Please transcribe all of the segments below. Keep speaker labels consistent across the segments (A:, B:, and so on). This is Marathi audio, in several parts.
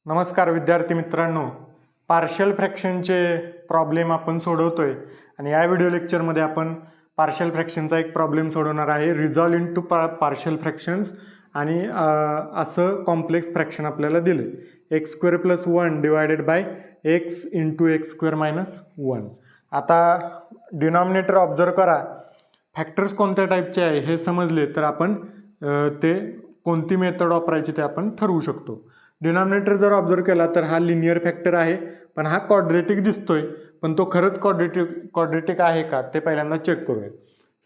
A: नमस्कार विद्यार्थी मित्रांनो, पार्शियल फ्रॅक्शनचे प्रॉब्लेम आपण सोडवतोय आणि या व्हिडिओ लेक्चरमध्ये आपण पार्शियल फ्रॅक्शनचा एक प्रॉब्लेम सोडवणार आहे. रिझॉल्व इनटू पार्शियल फ्रॅक्शन्स आणि असं कॉम्प्लेक्स फ्रॅक्शन आपल्याला दिले x square plus 1 divided by x into x square minus 1. आता डिनॉमिनेटर ऑब्झर्व करा. फॅक्टर्स कोणत्या टाईपचे आहे हे समजले तर आपण ते कोणती मेथड वापरायची ते आपण ठरवू शकतो. डिनॉमिनेटर जर ऑब्झर्व केला तर हा लिनियर फॅक्टर आहे, पण हा क्वाड्रेटिक दिसतोय, पण तो खरंच क्वाड्रेटिक आहे का ते पहिल्यांदा चेक करूया.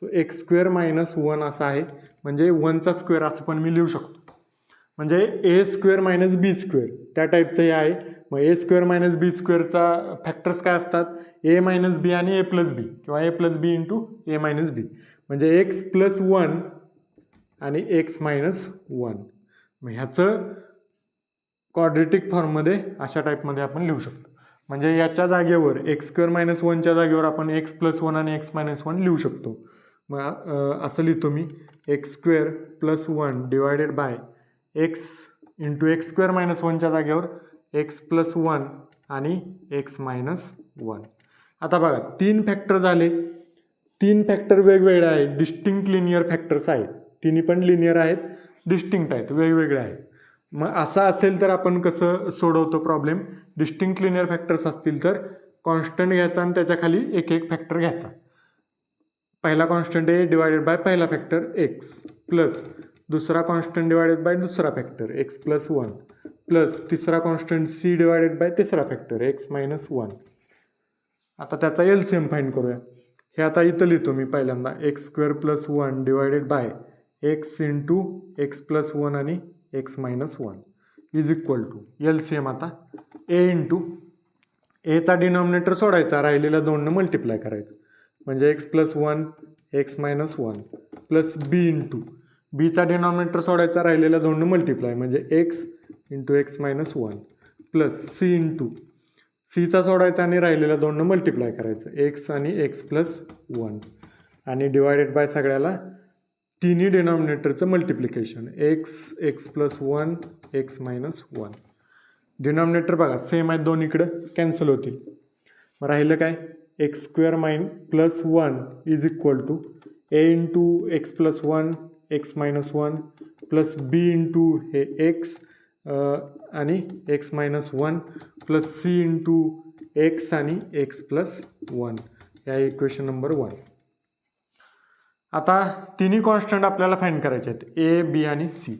A: सो एक्स स्क्वेअर मायनस 1 असा आहे, म्हणजे 1चा स्क्वेअर असं पण मी लिहू शकतो. म्हणजे ए स्क्वेअर मायनस बी स्क्वेअर त्या टाईपचं हे आहे. मग ए स्क्वेअर मायनस बी स्क्वेअरचा फॅक्टर्स काय असतात? ए मायनस बी आणि ए प्लस बी किंवा ए प्लस बी इंटू ए मायनस बी, म्हणजे एक्स प्लस 1 आणि एक्स मायनस 1. मग ह्याचं क्वाड्रेटिक फॉर्ममध्ये अशा टाईपमध्ये आपण लिहू शकतो. म्हणजे याच्या जागेवर एक्स स्क्वेअर मायनस 1च्या जागेवर आपण एक्स प्लस 1 आणि एक्स मायनस 1 लिहू शकतो. मग असं लिहितो मी, x square plus 1 divided by x into x square minus 1च्या जागेवर एक्स प्लस 1 आणि एक्स मायनस 1. आता बघा, 3 फॅक्टर झाले. 3 फॅक्टर वेगवेगळे आहेत, डिस्टिंक्ट लिनियर फॅक्टर्स आहेत. तिन्ही पण लिनियर आहेत, डिस्टिंक्ट आहेत, वेगवेगळे आहेत. मग असं असेल तर आपण कसं सोडवतो प्रॉब्लेम? डिस्टिंक्ट लिनियर फॅक्टर्स असतील तर कॉन्स्टंट घ्यायचा आणि त्याच्या खाली एक एक फॅक्टर घ्यायचा. पहिला कॉन्स्टंट ए डिवायडेड बाय पहिला फॅक्टर एक्स, प्लस दुसरा कॉन्स्टंट डिवायडेड बाय दुसरा फॅक्टर एक्स प्लस 1, प्लस तिसरा कॉन्स्टंट सी डिवायडेड बाय तिसरा फॅक्टर एक्स मायनस 1. आता त्याचा एलसीएम फाइंड करूया. हे आता इथं लिहितो मी पहिल्यांदा, x square plus 1 divided by x into x plus 1 आणि x minus 1 is equal to LCM. आता ए इंटू एचा डिनॉमिनेटर सोडायचा, राहिलेल्या 2ने मल्टिप्लाय करायचं, म्हणजे x plus 1 x minus 1, plus b into बीचा डिनॉमिनेटर सोडायचा, राहिलेल्या 2ने मल्टिप्लाय, म्हणजे x into x minus 1, plus c into सीचा सोडायचा आणि राहिलेल्या 2ने मल्टिप्लाय करायचं, एक्स आणि एक्स प्लस 1, आणि डिवायडेड बाय सगळ्याला तिन्ही डिनॉमिनेटरचं multiplication, x x plus 1 x minus 1. Denominator बघा सेम आहे, दोन इकडं कॅन्सल होतील. मग राहिलं काय? X square plus 1 is equal to a into x plus 1 x minus 1, plus b into हे एक्स आणि x minus 1, plus c into x आणि एक्स प्लस 1. या इक्वेशन नंबर 1. आता तिन्ही कॉन्स्टंट आपल्याला फाइंड करायचे आहेत, ए बी आणि सी.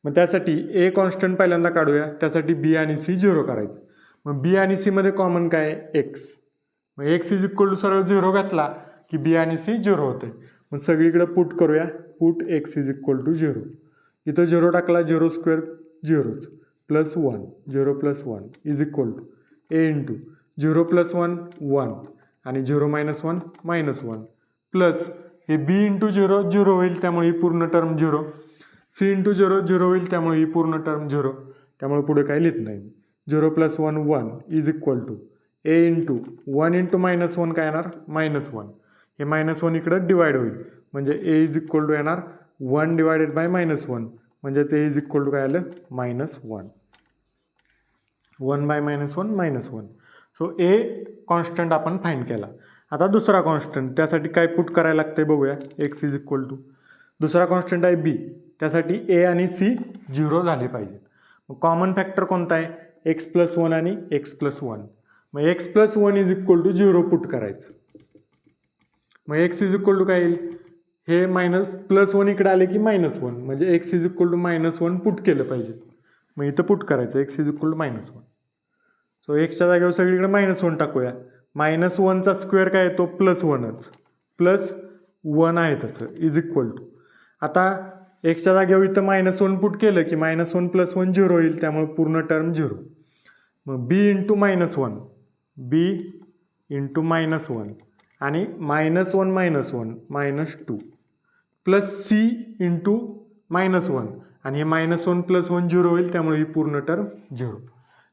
A: मग त्यासाठी ए कॉन्स्टंट पहिल्यांदा काढूया, त्यासाठी बी आणि सी 0 करायचं. मग बी आणि सी मध्ये कॉमन काय आहे? एक्स. मग एक्स इज इक्वल टू सरळ 0 घातला की बी आणि सी 0 होते. मग सगळीकडे पुट करूया, put x is equal to 0. इथं 0 टाकला, 0 स्क्वेअर 0च, plus 1 0 plus 1 is equal to a into 0 plus 1 1 आणि 0 मायनस 1 मायनस 1, प्लस हे बी इंटू 0 0 होईल, त्यामुळे ही पूर्ण टर्म 0. सी इंटू 0 0 होईल, त्यामुळे ही पूर्ण टर्म 0. त्यामुळे पुढे काही लिहित नाही. 0 plus 1 1 is equal to a into 1 into minus 1 काय येणार? मायनस 1. हे मायनस 1 इकडं डिवाइड होईल, म्हणजे ए इज इक्वल टू येणार 1 डिवायडेड बाय मायनस 1, म्हणजेच ए इज इक्वल टू काय आलं? Minus 1. 1 bye minus 1 minus 1. So ए कॉन्स्टंट आपण फाइंड केला. आता दुसरा कॉन्स्टंट, त्यासाठी काय पुट करायला लागते बघूया. एक्स इज इक्वल टू दुसरा कॉन्स्टंट आहे बी, त्यासाठी ए आणि सी 0 झाले पाहिजे. मग कॉमन फॅक्टर कोणता आहे? एक्स प्लस 1 आणि एक्स प्लस 1. मग x plus 1 is equal to 0 put करायचं. मग एक्स इज इक्वल टू काय येईल? हे मायनस प्लस 1 इकडे आले की मायनस 1, म्हणजे x is equal to minus 1 put केलं पाहिजे. मग इथं पुट करायचं, x is equal to minus 1. So एक्सच्या जागेवर सगळीकडे मायनस 1 टाकूया. मायनस 1चा स्क्वेअर काय येतो? प्लस 1च, प्लस 1 आहे तसं, इज इक्वल टू. आता एक्सच्या जागेवर इथं मायनस 1 पुट केलं की मायनस 1 प्लस 1 0 होईल, त्यामुळे पूर्ण टर्म 0. मग b into minus 1, b into minus 1 आणि minus 1 minus 2, plus c into minus 1 आणि हे मायनस 1 प्लस 1 0 होईल, त्यामुळे ही पूर्ण टर्म 0.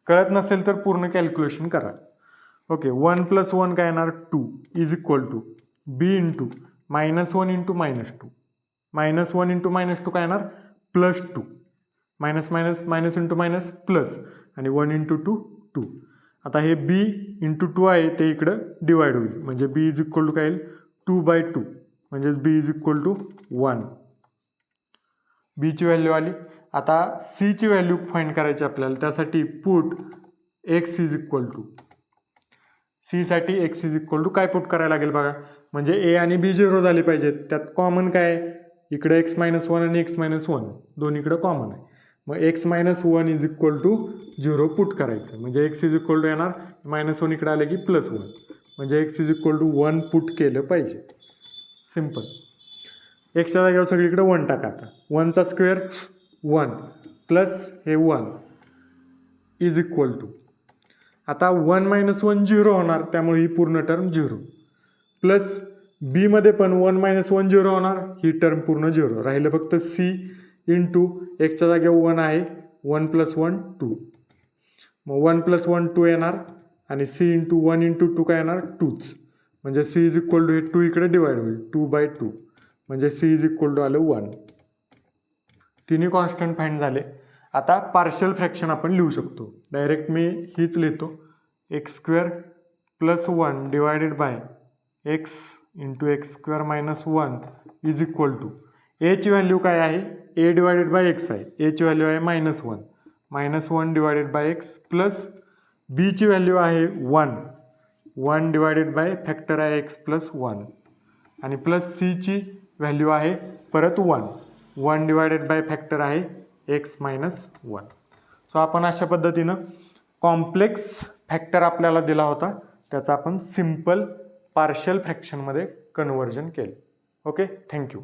A: कळत नसेल तर पूर्ण कॅल्क्युलेशन करा. ओके, 1 प्लस 1 काय येणार? 2 is equal to b into minus 1 into minus 2, minus 1 into minus 2 काय येणार? Plus 2. Minus minus minus into minus plus आणि 1 इंटू 2 2. आता हे बी इंटू 2 आहे ते इकडं डिवाइड होईल म्हणजे बी इज इक्वल टू काय येईल 2/2 म्हणजेच बी इज इक्वल टू 1. बीची व्हॅल्यू आली. आता सीची व्हॅल्यू फाइंड करायची आपल्याला, त्यासाठी put x is equal to सीसाठी एक्स इज इक्वल टू काय पुट करायला लागेल बघा, म्हणजे ए आणि बी 0 झाले पाहिजेत. त्यात कॉमन काय आहे, इकडे एक्स मायनस 1 आणि एक्स मायनस 1 दोन्ही इकडं कॉमन आहे. मग x minus 1 is equal to 0 put करायचं म्हणजे एक्स इज इक्वल टू येणार -1 इकडे आले की +1 म्हणजे x is equal to 1 put केलं पाहिजे. सिम्पल. एक्सच्या जागेवर सगळीकडे 1 टाका. आता 1चा स्क्वेअर 1 प्लस हे 1 इज इक्वल टू, आता 1 मायनस 1 0 होणार त्यामुळे ही पूर्ण टर्म 0 प्लस बीमध्ये पण 1 मायनस 1 0 होणार, ही टर्म पूर्ण 0 राहिलं फक्त सी इंटू एक्सच्या जागेवर 1 आहे 1 + 1 2. मग 1 + 1 2 येणार आणि सी इंटू 1 इंटू 2 काय येणार 2च म्हणजे सी इज इक्वल टू हे 2 इकडे डिवाइड होईल 2/2 म्हणजे सी इज इक्वल टू आलं 1. तिन्ही कॉन्स्टंट फाइंड झाले. आता पार्शियल फ्रॅक्शन आपण लिहू शकतो. डायरेक्ट मी हीच लिहितो x² + 1 divided by x into x² - 1 is equal to एची व्हॅल्यू काय आहे a डिवायडेड बाय x आहे, एची व्हॅल्यू आहे -1 -1 डिवायडेड बाय x प्लस बीची व्हॅल्यू आहे 1 डिवायडेड बाय फॅक्टर आहे x + 1 आणि प्लस सीची व्हॅल्यू आहे परत 1 डिवायडेड बाय फॅक्टर आहे x - 1. सो आपण अशा पद्धतीनं कॉम्प्लेक्स फॅक्टर आपल्याला दिला होता त्याचा आपण सिम्पल पार्शियल फ्रॅक्शनमध्ये कन्व्हर्जन केलं. Okay, thank you.